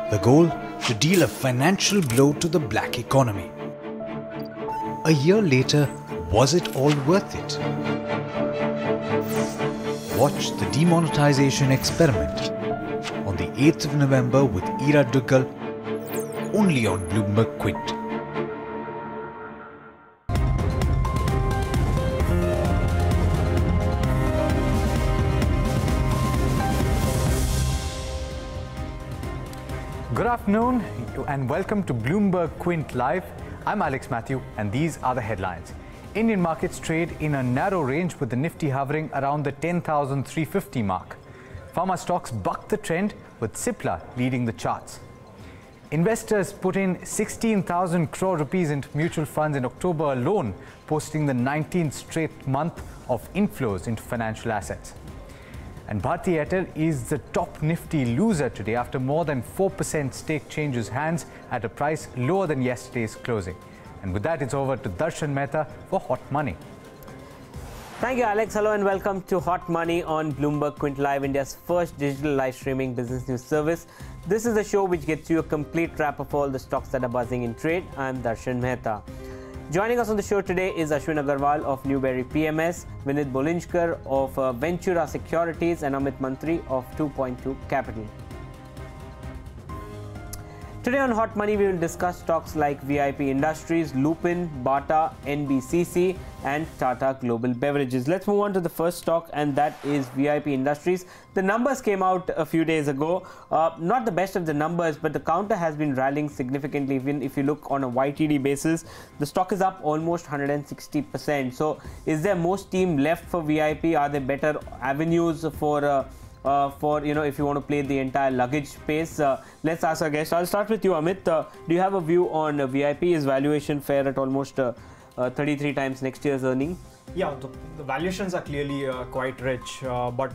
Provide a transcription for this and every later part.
The goal? To deal a financial blow to the black economy. A year later, was it all worth it? Watch the demonetization experiment on the 8th of November with Ira Duggal, only on Bloomberg Quint. Good afternoon and welcome to Bloomberg Quint Live. I'm Alex Matthew and these are the headlines. Indian markets trade in a narrow range with the Nifty hovering around the 10,350 mark. Pharma stocks bucked the trend with Cipla leading the charts. Investors put in 16,000 crore rupees into mutual funds in October alone, posting the 19th straight month of inflows into financial assets. And Bharti Airtel is the top Nifty loser today after more than 4% stake changes hands at a price lower than yesterday's closing. And with that, it's over to Darshan Mehta for Hot Money. Thank you, Alex. Hello and welcome to Hot Money on Bloomberg Quint Live, India's first digital live streaming business news service. This is a show which gets you a complete wrap of all the stocks that are buzzing in trade. I'm Darshan Mehta. Joining us on the show today is Ashwin Agarwal of Newberry PMS, Vinit Bolinjkar of Ventura Securities and Amit Mantri of 2.2 Capital. Today on Hot Money, we will discuss stocks like VIP Industries, Lupin, Bata, NBCC and Tata Global Beverages. Let's move on to the first stock, and that is VIP Industries. The numbers came out a few days ago. Not the best of the numbers, but the counter has been rallying significantly. Even if you look on a YTD basis, the stock is up almost 160%. So is there more steam left for VIP? Are there better avenues for if you want to play the entire luggage space? Let's ask our guest. I'll start with you, Amit. Do you have a view on VIP? Is valuation fair at almost 33 times next year's earning? Yeah, the valuations are clearly quite rich, but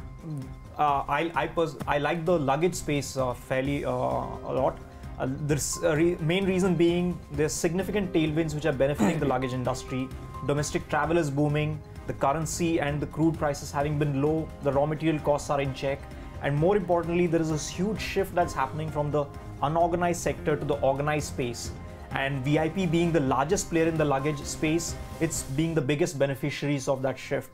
I like the luggage space fairly a lot. The main reason being there's significant tailwinds which are benefiting the luggage industry. Domestic travel is booming. The currency and the crude prices having been low, the raw material costs are in check, and more importantly, there is this huge shift that's happening from the unorganized sector to the organized space. And VIP being the largest player in the luggage space, it's being the biggest beneficiaries of that shift.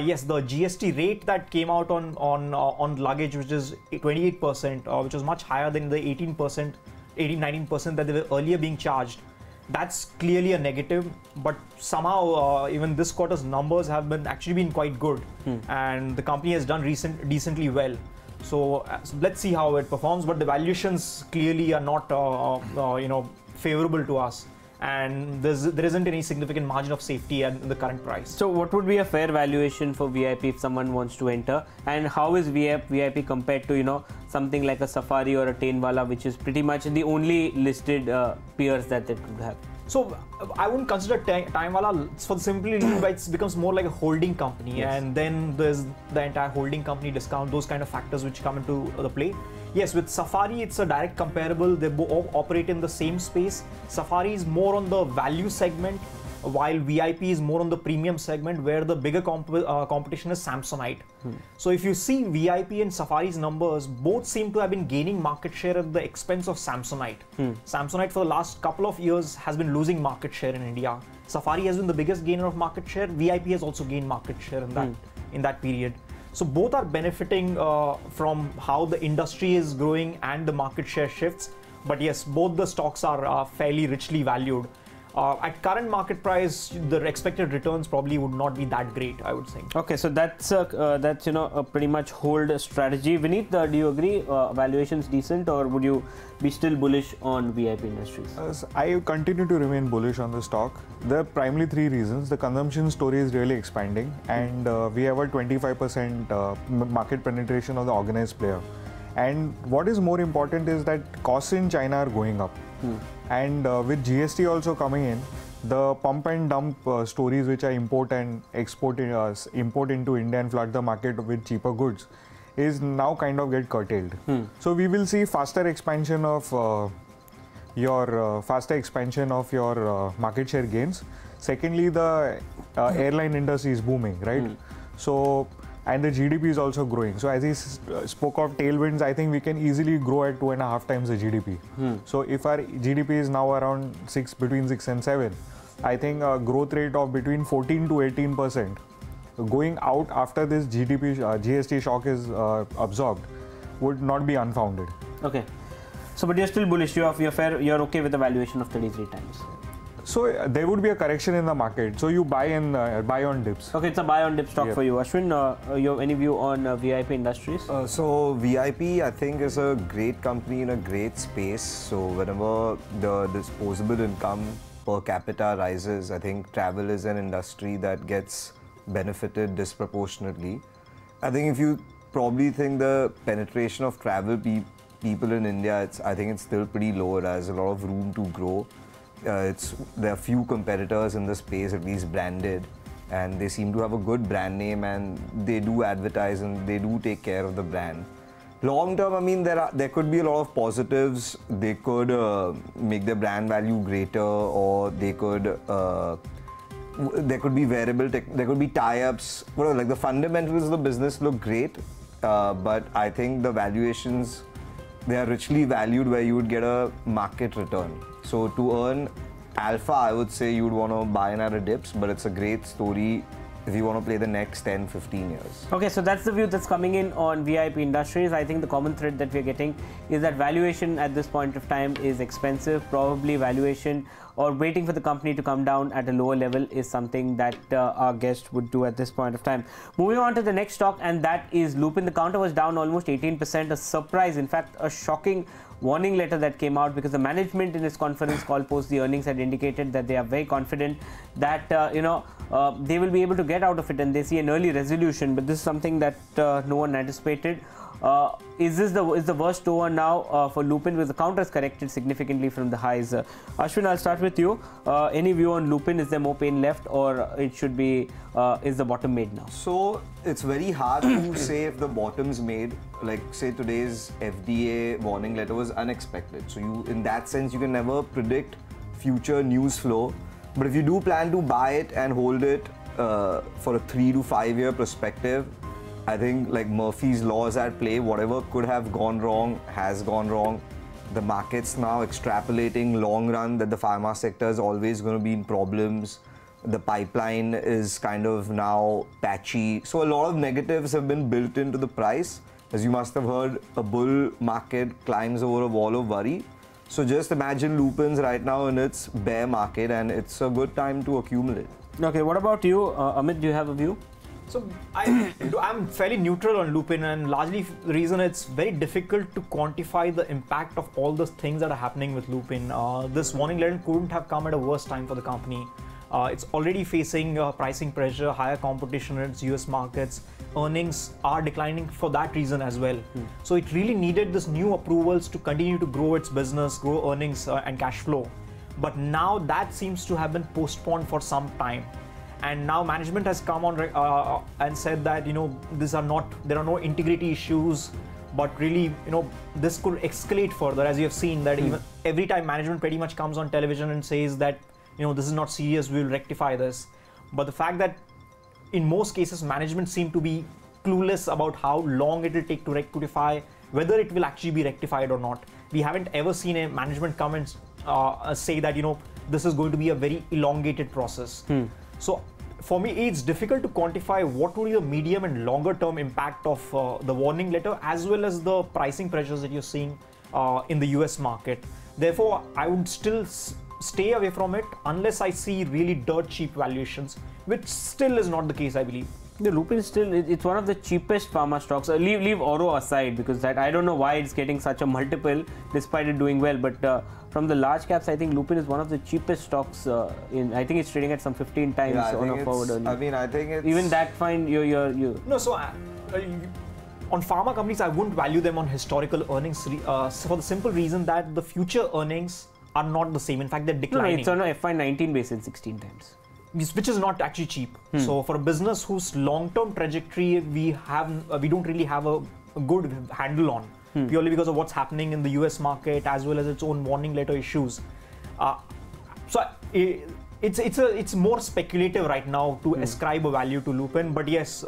Yes, the GST rate that came out on luggage, which is 28%, which was much higher than the 18%, 19% that they were earlier being charged. That's clearly a negative, but somehow even this quarter's numbers have actually been quite good, and the company has done decently well. So let's see how it performs. But the valuations clearly are not favorable to us, and there isn't any significant margin of safety at the current price. So what would be a fair valuation for VIP if someone wants to enter, and how is VIP compared to something like a Safari or a Tainwala, which is pretty much the only listed peers that they could have? So I wouldn't consider Tainwala for simply it becomes more like a holding company, yes. And then there's the entire holding company discount, those kind of factors which come into the play. Yes, with Safari, it's a direct comparable. They both operate in the same space. Safari is more on the value segment, while VIP is more on the premium segment, where the bigger competition is Samsonite. So if you see VIP and Safari's numbers, both seem to have been gaining market share at the expense of Samsonite. Samsonite for the last couple of years has been losing market share in India. Safari has been the biggest gainer of market share. VIP has also gained market share in that period. So both are benefiting from how the industry is growing and the market share shifts. But yes, both the stocks are fairly richly valued. At current market price, the expected returns probably would not be that great, I would think. Okay, so that's a pretty much hold strategy. Vinit, do you agree? Valuations decent, or would you be still bullish on VIP Industries? I continue to remain bullish on the stock. There are primarily three reasons. The consumption story is really expanding, and we have a 25% market penetration of the organized player. And what is more important is that costs in China are going up. And with GST also coming in, the pump and dump stories which are import and export import into India and flood the market with cheaper goods is now kind of get curtailed. So we will see faster expansion of your market share gains. Secondly, the airline industry is booming, right? So and the GDP is also growing. So as he spoke of tailwinds, I think we can easily grow at 2.5 times the GDP. So if our GDP is now around between 6 and 7, I think a growth rate of between 14 to 18% going out after this GST shock is absorbed would not be unfounded. Okay. So, but you're still bullish. You're okay with the valuation of 33 times. So there would be a correction in the market. So you buy on dips. Okay, it's a buy on dip stock for you. Ashwin, you have any view on VIP Industries? So VIP, I think, is a great company in a great space. So whenever the disposable income per capita rises, I think travel is an industry that gets benefited disproportionately. I think if you probably think the penetration of travel people in India, I think it's still pretty low. There's a lot of room to grow. There are few competitors in the space, at least branded, and they seem to have a good brand name, and they do advertise and they do take care of the brand. Long term, I mean, there could be a lot of positives. They could make their brand value greater, or they could there could be there could be tie-ups. Whatever, like the fundamentals of the business look great, but I think the valuations, they are richly valued where you would get a market return. So to earn alpha, I would say you would want to buy in at a dips, but it's a great story if you want to play the next 10, 15 years. Okay, so that's the view that's coming in on VIP Industries. I think the common thread that we're getting is that valuation at this point of time is expensive. Probably valuation or waiting for the company to come down at a lower level is something that our guest would do at this point of time. Moving on to the next stock, and that is Lupin. The counter was down almost 18%, a surprise, in fact, a shocking warning letter that came out, because the management in its conference call post the earnings had indicated that they are very confident that they will be able to get out of it, and they see an early resolution. But this is something that no one anticipated. Is the worst over now for Lupin, because the counter has corrected significantly from the highs? Ashwin, I'll start with you. Any view on Lupin? Is there more pain left, or it should be is the bottom made now? So it's very hard to say if the bottom's made. Like, say today's FDA warning letter was unexpected. So in that sense, you can never predict future news flow. But if you do plan to buy it and hold it for a 3 to 5 year perspective, I think like Murphy's law is at play. Whatever could have gone wrong has gone wrong. The market's now extrapolating long run that the pharma sector is always going to be in problems. The pipeline is kind of now patchy. So a lot of negatives have been built into the price. As you must have heard, a bull market climbs over a wall of worry. So just imagine Lupin's right now in its bear market, and it's a good time to accumulate. Okay, what about you, Amit? Do you have a view? So I'm fairly neutral on Lupin, and largely the reason it's very difficult to quantify the impact of all the things that are happening with Lupin. This warning letter couldn't have come at a worse time for the company. It's already facing pricing pressure, higher competition in its US markets. Earnings are declining for that reason as well. So it really needed this new approvals to continue to grow its business, grow earnings and cash flow. But now that seems to have been postponed for some time. And now management has come on and said that, there are no integrity issues, but really, this could escalate further, as you have seen that even every time management pretty much comes on television and says that, this is not serious, we will rectify this. But the fact that in most cases, management seem to be clueless about how long it will take to rectify, whether it will actually be rectified or not. We haven't ever seen a management come and say that, this is going to be a very elongated process. So for me, it's difficult to quantify what will be the medium and longer term impact of the warning letter, as well as the pricing pressures that you're seeing in the US market. Therefore, I would still stay away from it unless I see really dirt cheap valuations, which still is not the case, I believe. The Lupin still, it's one of the cheapest pharma stocks. Leave Oro aside, because that I don't know why it's getting such a multiple despite it doing well. But from the large caps, I think Lupin is one of the cheapest stocks. I think it's trading at some 15 times on a forward earning. I mean, I think it's even that fine. You. No, so on pharma companies, I wouldn't value them on historical earnings for the simple reason that the future earnings are not the same. In fact, they're declining. No, it's on a FY19 basis 16 times. Which is not actually cheap. So for a business whose long-term trajectory we don't really have a good handle on, purely because of what's happening in the US market as well as its own warning letter issues. So it's more speculative right now to ascribe a value to Lupin. But yes,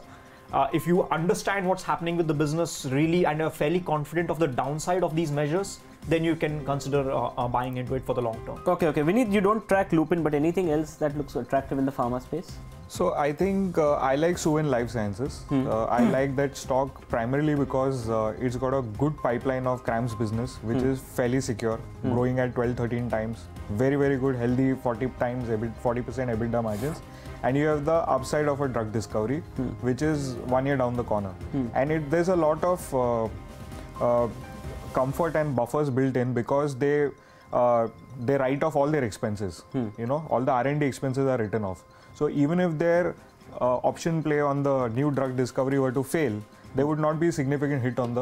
If you understand what's happening with the business really and are fairly confident of the downside of these measures, then you can consider buying into it for the long term. Okay. Vineet, you don't track Lupin, but anything else that looks attractive in the pharma space? So I think I like Suven Life Sciences. I like that stock primarily because it's got a good pipeline of CRAMS business, which is fairly secure, growing at 12-13 times. Very, very good, healthy 40% EBITDA margins. And you have the upside of a drug discovery, which is 1 year down the corner. And there's a lot of comfort and buffers built in because they write off all their expenses. You know, all the R&D expenses are written off. So even if their option play on the new drug discovery were to fail, there would not be a significant hit on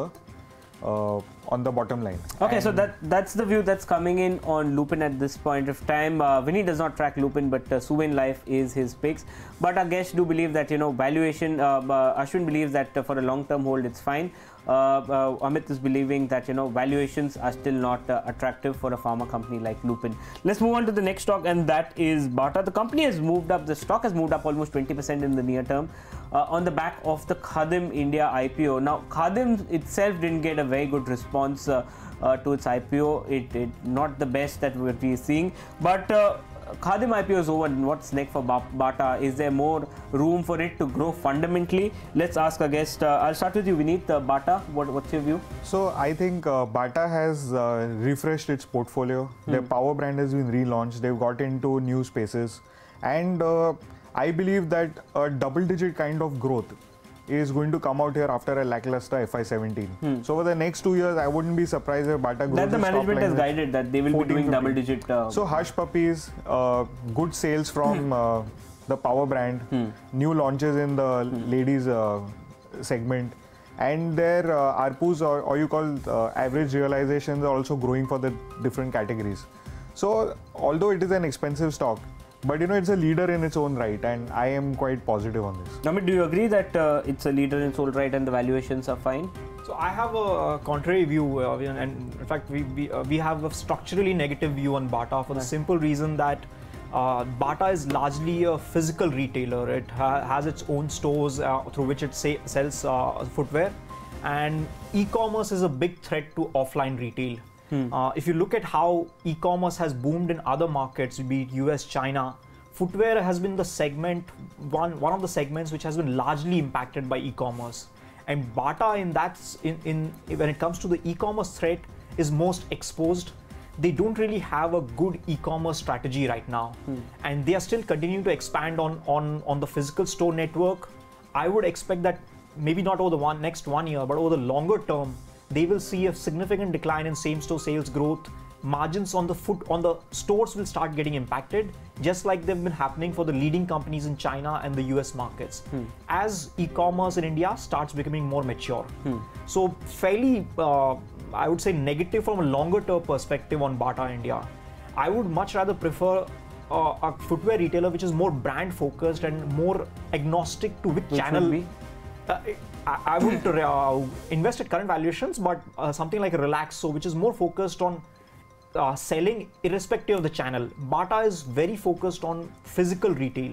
the bottom line. Okay, and so that's the view that's coming in on Lupin at this point of time. Vinny does not track Lupin, but Suven Life is his picks. But our guests do believe that, you know, valuation, Ashwin believes that for a long-term hold it's fine. Amit is believing that, you know, valuations are still not attractive for a pharma company like Lupin. Let's move on to the next stock, and that is Bata. The company has moved up, the stock has moved up almost 20% in the near term on the back of the Khadim India IPO. Now, Khadim itself didn't get a very good response to its IPO. It not the best that we're seeing, but Khadim IPO is over. What's next for Bata? Is there more room for it to grow fundamentally? Let's ask our guest. I'll start with you, Vineet. Bata, what's your view? So I think Bata has refreshed its portfolio. Their power brand has been relaunched. They've got into new spaces, and I believe that a double-digit kind of growth is going to come out here after a lackluster FY17. So over the next 2 years, I wouldn't be surprised if Bata grows. That the management has guided that they will be doing double-digit. So Hush Puppies, good sales from the power brand, new launches in the ladies segment, and their ARPUs or you call average realizations are also growing for the different categories. So although it is an expensive stock, but you know, it's a leader in its own right, and I am quite positive on this. Amit, do you agree that it's a leader in its own right and the valuations are fine? So I have a contrary view, and in fact we have a structurally negative view on Bata for the simple reason that Bata is largely a physical retailer. It has its own stores through which it sells footwear, and e-commerce is a big threat to offline retail. If you look at how e-commerce has boomed in other markets, be it US, China, footwear has been the segment, one of the segments which has been largely impacted by e-commerce. And Bata when it comes to the e-commerce threat is most exposed. They don't really have a good e-commerce strategy right now. And they are still continuing to expand on the physical store network. I would expect that maybe not over the next 1 year, but over the longer term, they will see a significant decline in same-store sales growth. Margins on the stores will start getting impacted, just like they've been happening for the leading companies in China and the US markets. As e-commerce in India starts becoming more mature. So fairly, I would say negative from a longer-term perspective on Bata India. I would much rather prefer a footwear retailer which is more brand-focused and more agnostic to which channel. I would invest at current valuations, but something like a Relaxo, which is more focused on selling irrespective of the channel. Bata is very focused on physical retail,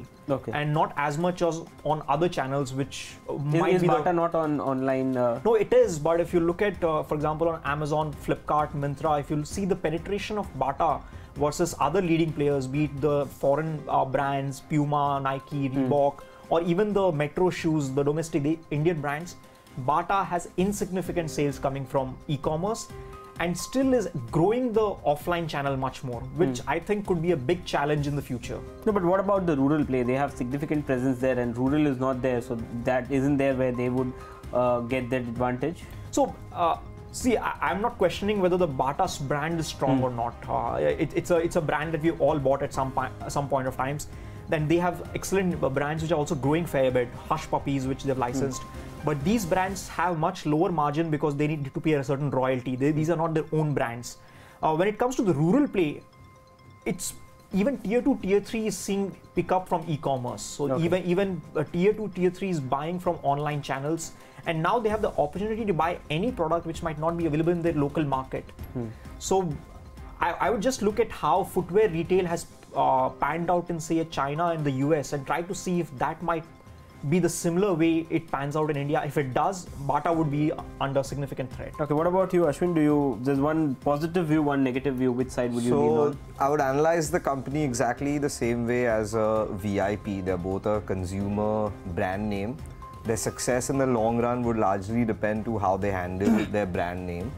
and not as much as on other channels, which might be Bata not on online? No, it is. But if you look at, for example, on Amazon, Flipkart, Myntra, if you see the penetration of Bata versus other leading players, be it the foreign brands, Puma, Nike, Reebok, or even the Metro shoes, the domestic Indian brands, Bata has insignificant sales coming from e-commerce and still is growing the offline channel much more, which I think could be a big challenge in the future. No, but what about the rural play? They have significant presence there and rural is not there, so that isn't there where they would get that advantage? So, see, I'm not questioning whether the Bata's brand is strong or not. It's a brand that we've all bought at some point of times. Then they have excellent brands which are also growing fair bit, Hush Puppies, which they've licensed. But these brands have much lower margin because they need to pay a certain royalty. These are not their own brands. When it comes to the rural play, it's even tier 2, tier 3 is seeing pick up from e-commerce. So even tier 2, tier 3 is buying from online channels. And now they have the opportunity to buy any product which might not be available in their local market. So I would just look at how footwear retail has panned out in, say, China and the US and try to see if that might be the similar way it pans out in India. If it does, Bata would be under significant threat. Okay, what about you, Ashwin? There's one positive view, one negative view. Which side would you lean on? I would analyze the company exactly the same way as a VIP. They're both a consumer brand name. Their success in the long run would largely depend to how they handle their brand name.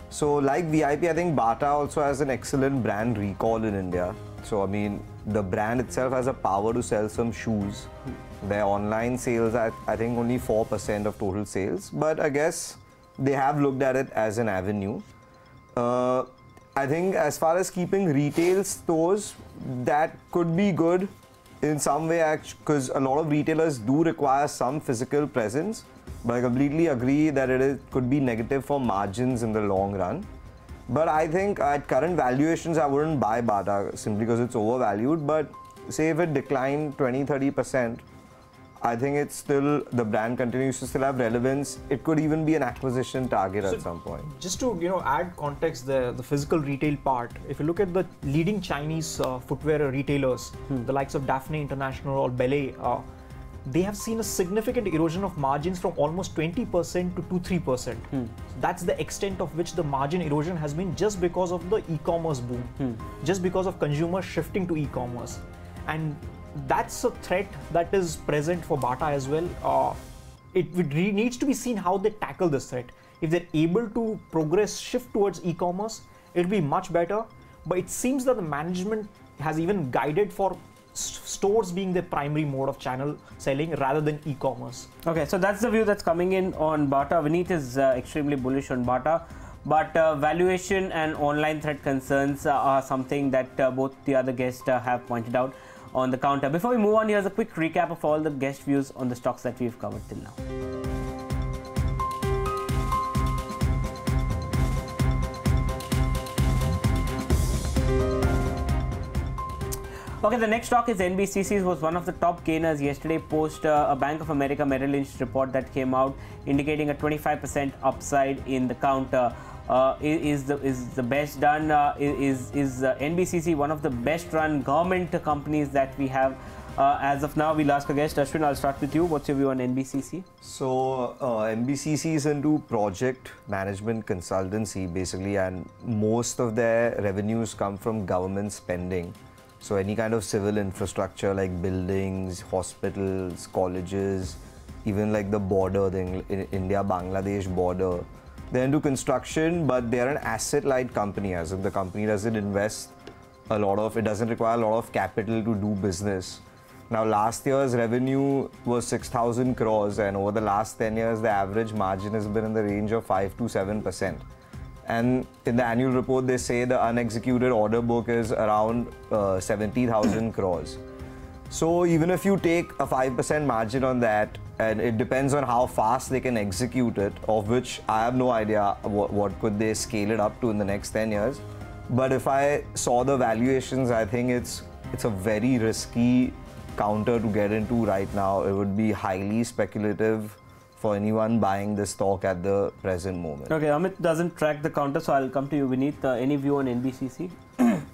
So like VIP, I think Bata also has an excellent brand recall in India. So I mean, the brand itself has a power to sell some shoes. Their online sales are, I think, only 4% of total sales. But I guess they have looked at it as an avenue. I think as far as keeping retail stores, that could be good in some way, because a lot of retailers do require some physical presence. But I completely agree that could be negative for margins in the long run. But I think at current valuations, I wouldn't buy Bata simply because it's overvalued. But say if it declined 20-30%, I think it's still, the brand continues to still have relevance. It could even be an acquisition target at some point. Just to add context there, the physical retail part, if you look at the leading Chinese footwear retailers, the likes of Daphne International or Ballet, they have seen a significant erosion of margins from almost 20% to 2-3%. That's the extent of which the margin erosion has been just because of the e-commerce boom, just because of consumers shifting to e-commerce. And that's a threat that is present for Bata as well. It needs to be seen how they tackle this threat. If they're able to shift towards e-commerce, it'll be much better. But it seems that the management has even guided for stores being the primary mode of channel selling rather than e-commerce. Okay, so that's the view that's coming in on Bata. Vineet is extremely bullish on Bata, but valuation and online threat concerns are something that both the other guests have pointed out on the counter. Before we move on, here's a quick recap of all the guest views on the stocks that we've covered till now. Okay, the next stock is NBCC, was one of the top gainers yesterday post a Bank of America Merrill Lynch report that came out indicating a 25% upside in the counter. Is the best done? Is NBCC one of the best run government companies that we have as of now? We'll ask a guest. Ashwin, I'll start with you. What's your view on NBCC? So NBCC is into project management consultancy basically, and most of their revenues come from government spending. So any kind of civil infrastructure like buildings, hospitals, colleges, even like the border, the India-Bangladesh border. They're into construction, but they're an asset-light company, as in the company doesn't invest a lot of, it doesn't require a lot of capital to do business. Now last year's revenue was 6,000 crores, and over the last 10 years, the average margin has been in the range of 5 to 7%. And in the annual report, they say the unexecuted order book is around 70,000 crores. So even if you take a 5% margin on that, and it depends on how fast they can execute it, of which I have no idea what could they scale it up to in the next 10 years. But if I saw the valuations, I think it's a very risky counter to get into right now. It would be highly speculative for anyone buying the stock at the present moment. Okay, Amit doesn't track the counter, so I'll come to you, Vineet. Any view on NBCC?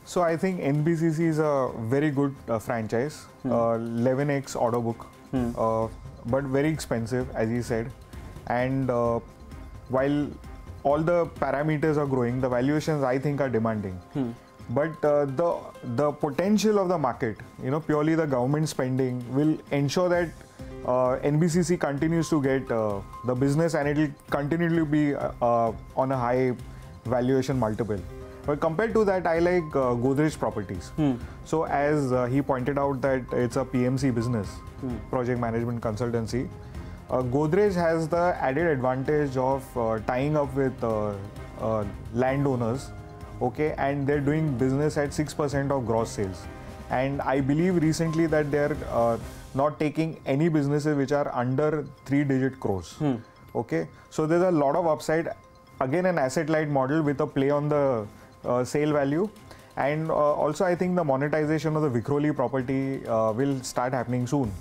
So I think NBCC is a very good franchise, 11x order book, but very expensive, as he said. And while all the parameters are growing, the valuations I think are demanding. But the potential of the market, purely the government spending, will ensure that NBCC continues to get the business, and it will continue to be on a high valuation multiple. But compared to that, I like Godrej Properties. So as he pointed out that it's a PMC business, project management consultancy. Godrej has the added advantage of tying up with landowners, okay, and they're doing business at 6% of gross sales. And I believe recently that they're not taking any businesses which are under 3-digit crores. Okay, so there's a lot of upside. Again, an asset-light model with a play on the sale value, and also I think the monetization of the Vikhroli property will start happening soon.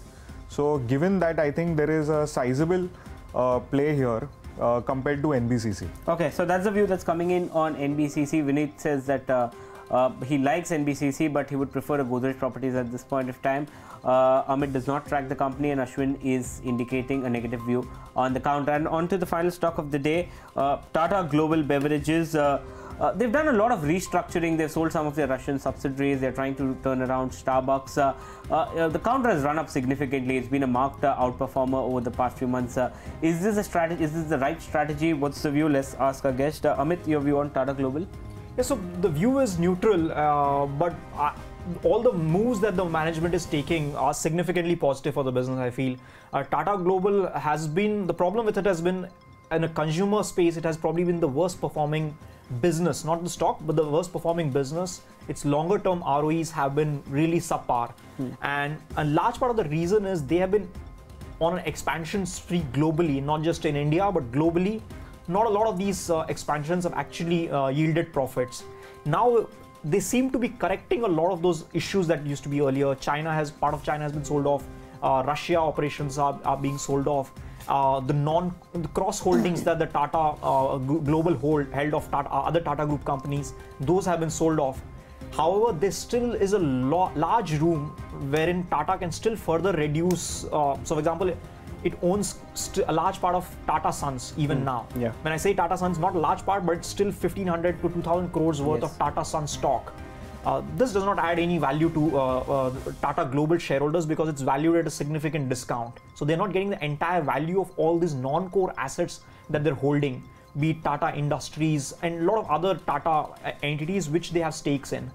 So given that, I think there is a sizable play here compared to NBCC. Okay, so that's the view that's coming in on NBCC. Vineet says that He likes NBCC, but he would prefer a Godrej Properties at this point of time. Amit does not track the company, and Ashwin is indicating a negative view on the counter. And on to the final stock of the day, Tata Global Beverages. They've done a lot of restructuring. They've sold some of their Russian subsidiaries. They're trying to turn around Starbucks. The counter has run up significantly. It's been a marked outperformer over the past few months. Is this a strategy? Is this the right strategy? What's the view? Let's ask our guest. Amit, your view on Tata Global? Yeah, so the view is neutral, but all the moves that the management is taking are significantly positive for the business, I feel. Tata Global has been, the problem with it has been in a consumer space, it has probably been the worst performing business, not the stock, but the worst performing business. Its longer term ROEs have been really subpar. And a large part of the reason is they have been on an expansion spree globally, not just in India, but globally. Not a lot of these expansions have actually yielded profits. Now they seem to be correcting a lot of those issues that used to be earlier. Part of China has been sold off. Russia operations are being sold off. The cross holdings that the Tata Global held of Other Tata Group companies, those have been sold off. However, there still is a large room wherein Tata can still further reduce. So, for example, it owns a large part of Tata Sons even now. Yeah. When I say Tata Sons, not a large part, but it's still 1,500 to 2,000 crores worth of Tata Sons stock. This does not add any value to Tata Global shareholders because it's valued at a significant discount. So they're not getting the entire value of all these non-core assets that they're holding, be it Tata Industries and a lot of other Tata entities which they have stakes in.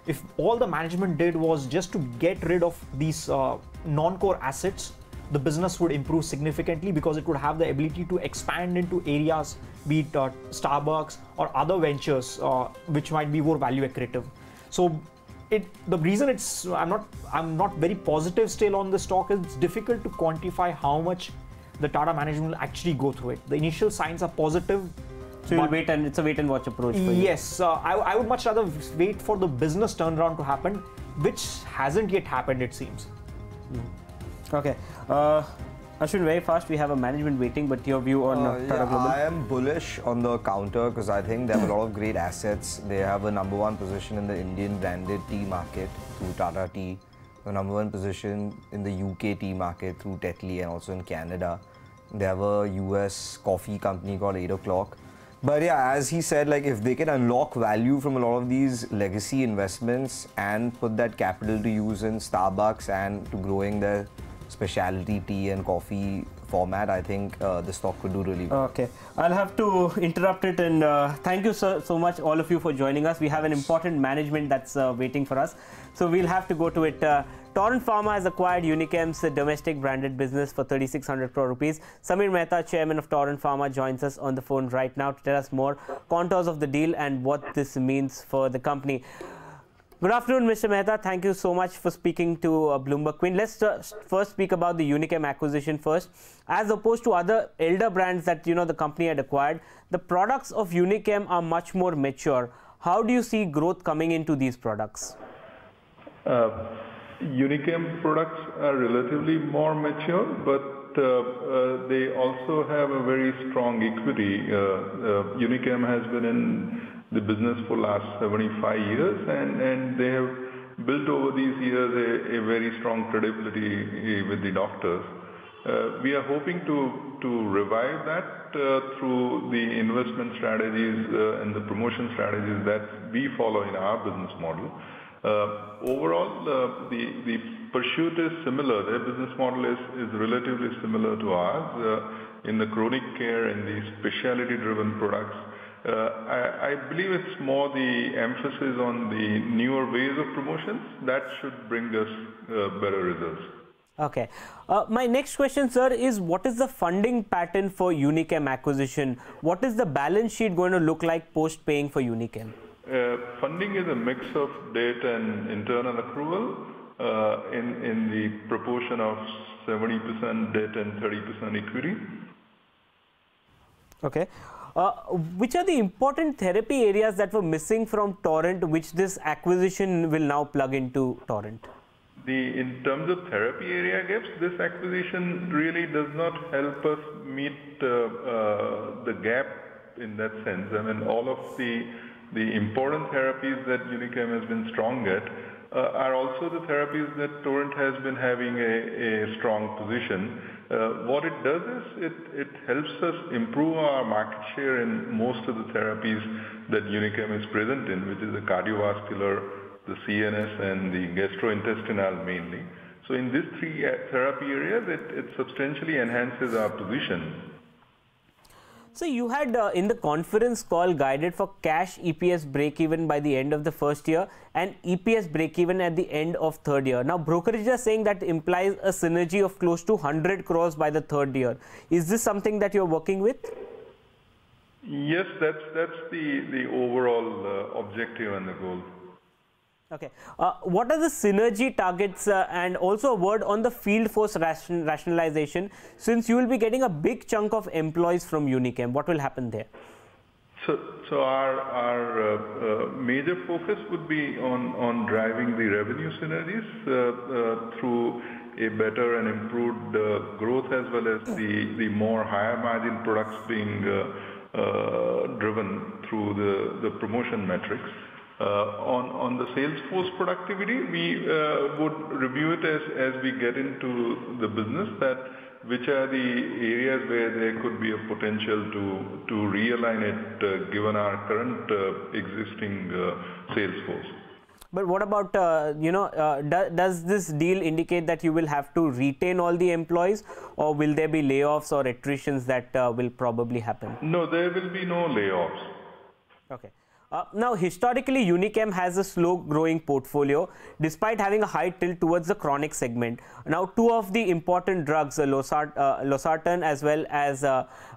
If all the management did was just to get rid of these non-core assets, the business would improve significantly because it would have the ability to expand into areas, be it Starbucks or other ventures which might be more value accretive. So the reason I'm not very positive still on the stock is it's difficult to quantify how much the Tata management will actually go through it. The initial signs are positive. So you'll wait, and it's a wait and watch approach for you. Yes, I would much rather wait for the business turnaround to happen, which hasn't yet happened, it seems. Okay. Ashwin, very fast, we have a management waiting, but your view on Tata Global? I am bullish on the counter because I think they have a lot of great assets. They have a #1 position in the Indian branded tea market through Tata Tea, a #1 position in the UK tea market through Tetley, and also in Canada. They have a US coffee company called 8 O'Clock. But yeah, as he said, like if they can unlock value from a lot of these legacy investments and put that capital to use in Starbucks and to growing their specialty tea and coffee format, I think the stock could do really well. Okay, I'll have to interrupt it, and thank you so much all of you for joining us. We have an important management that's waiting for us, so we'll have to go to it. Torrent Pharma has acquired Unichem's domestic branded business for 3,600 crore rupees. Samir Mehta, chairman of Torrent Pharma, joins us on the phone right now to tell us more contours of the deal and what this means for the company. Good afternoon, Mr. Mehta. Thank you so much for speaking to Bloomberg Quint. Let's first speak about the Unichem acquisition first. As opposed to other elder brands that the company had acquired, the products of Unichem are much more mature. How do you see growth coming into these products? Unichem products are relatively more mature, but they also have a very strong equity. Unichem has been in the business for last 75 years, and they have built over these years a very strong credibility with the doctors. We are hoping to revive that through the investment strategies and the promotion strategies that we follow in our business model. Overall, the pursuit is similar. Their business model is relatively similar to ours in the chronic care and the specialty-driven products. I believe it's more the emphasis on the newer ways of promotions that should bring us better results. Okay. My next question, sir, is what is the funding pattern for Unichem acquisition? What is the balance sheet going to look like post paying for Unichem? Funding is a mix of debt and internal accrual in the proportion of 70% debt and 30% equity. Okay. Which are the important therapy areas that were missing from Torrent, which this acquisition will now plug into Torrent? In terms of therapy area gaps, this acquisition really does not help us meet the gap in that sense. I mean, all of the the important therapies that Unichem has been strong at are also the therapies that Torrent has been having a strong position. What it does is it helps us improve our market share in most of the therapies that Unichem is present in, which is the cardiovascular, the CNS, and the gastrointestinal mainly. So in these three therapy areas, it substantially enhances our position. So you had in the conference call guided for cash EPS break-even by the end of the first year and EPS break-even at the end of third year. Now brokerages are saying that implies a synergy of close to 100 crores by the third year. Is this something that you're working with? Yes, that's the overall objective and the goal. Okay. What are the synergy targets and also a word on the field force rationalization, since you will be getting a big chunk of employees from Unichem? What will happen there? So our major focus would be on driving the revenue synergies through a better and improved growth, as well as the more higher margin products being driven through the promotion metrics. On the sales force productivity, we would review it as we get into the business, that which are the areas where there could be a potential to realign it given our current existing sales force. But what about, does this deal indicate that you will have to retain all the employees, or will there be layoffs or attritions that will probably happen? No, there will be no layoffs. Okay. Now, historically, Unichem has a slow-growing portfolio, despite having a high tilt towards the chronic segment. Now, two of the important drugs, losartan as well as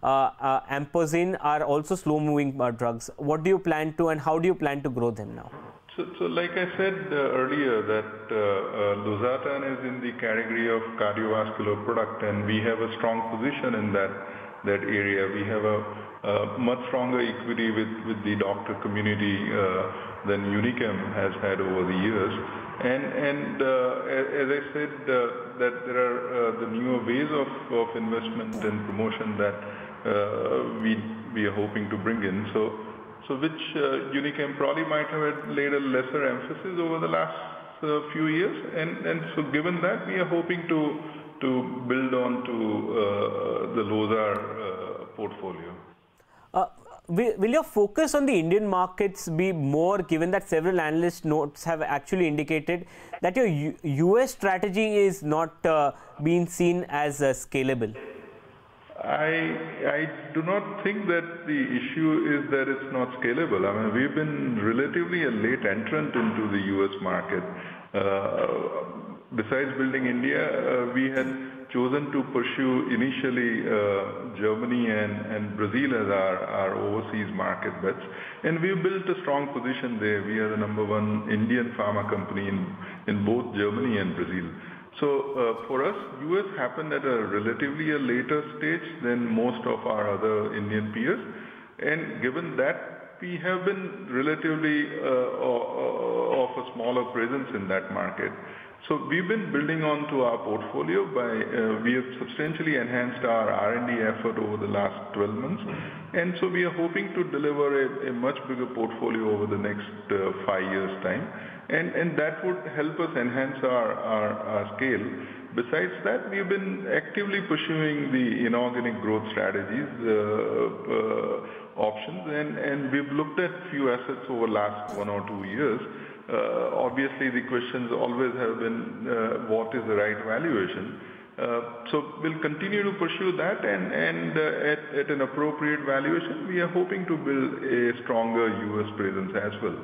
ampozine, are also slow-moving drugs. What do you plan to, and how do you plan to grow them now? So like I said earlier, that losartan is in the category of cardiovascular product, and we have a strong position in that area. We have a much stronger equity with the doctor community than Unichem has had over the years. And as I said, that there are the newer ways of investment and promotion that we are hoping to bring in. So which Unichem probably might have laid a lesser emphasis over the last few years. And so given that, we are hoping to build on to the Losar portfolio. Will your focus on the Indian markets be more, given that several analyst notes have actually indicated that your US strategy is not being seen as scalable? I do not think that the issue is that it's not scalable. I mean, we've been relatively a late entrant into the US market. Besides building India, we had chosen to pursue initially Germany and Brazil as our overseas market bets. And we've built a strong position there. We are the #1 Indian pharma company in both Germany and Brazil. So for us, US happened at a relatively later stage than most of our other Indian peers. And given that, we have been relatively of a smaller presence in that market. So we've been building on to our portfolio we have substantially enhanced our R&D effort over the last 12 months. And so we are hoping to deliver a much bigger portfolio over the next 5 years' time. And that would help us enhance our scale. Besides that, we've been actively pursuing the inorganic growth strategies options, and we've looked at few assets over the last 1 or 2 years. Obviously, the questions always have been what is the right valuation. So we'll continue to pursue that, and at an appropriate valuation, we are hoping to build a stronger US presence as well.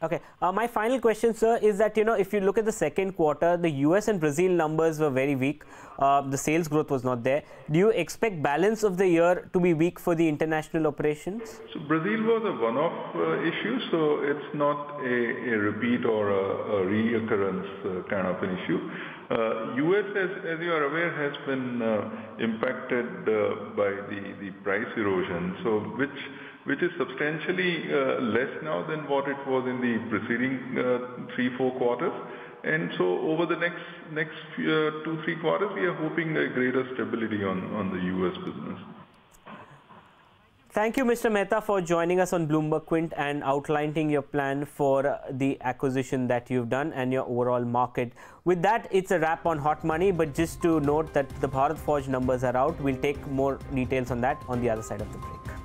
Okay. My final question, sir, is that, if you look at the second quarter, the US and Brazil numbers were very weak. The sales growth was not there. Do you expect balance of the year to be weak for the international operations? So Brazil was a one-off issue, so it's not a repeat or a reoccurrence kind of an issue. US, as you are aware, has been impacted by the price erosion, so which is substantially less now than what it was in the preceding 3-4 quarters. And so over the next 2-3 quarters, we are hoping a greater stability on the US business. Thank you, Mr. Mehta, for joining us on Bloomberg Quint and outlining your plan for the acquisition that you've done and your overall market. With that, it's a wrap on hot money, but just to note that the Bharat Forge numbers are out. We'll take more details on that on the other side of the break.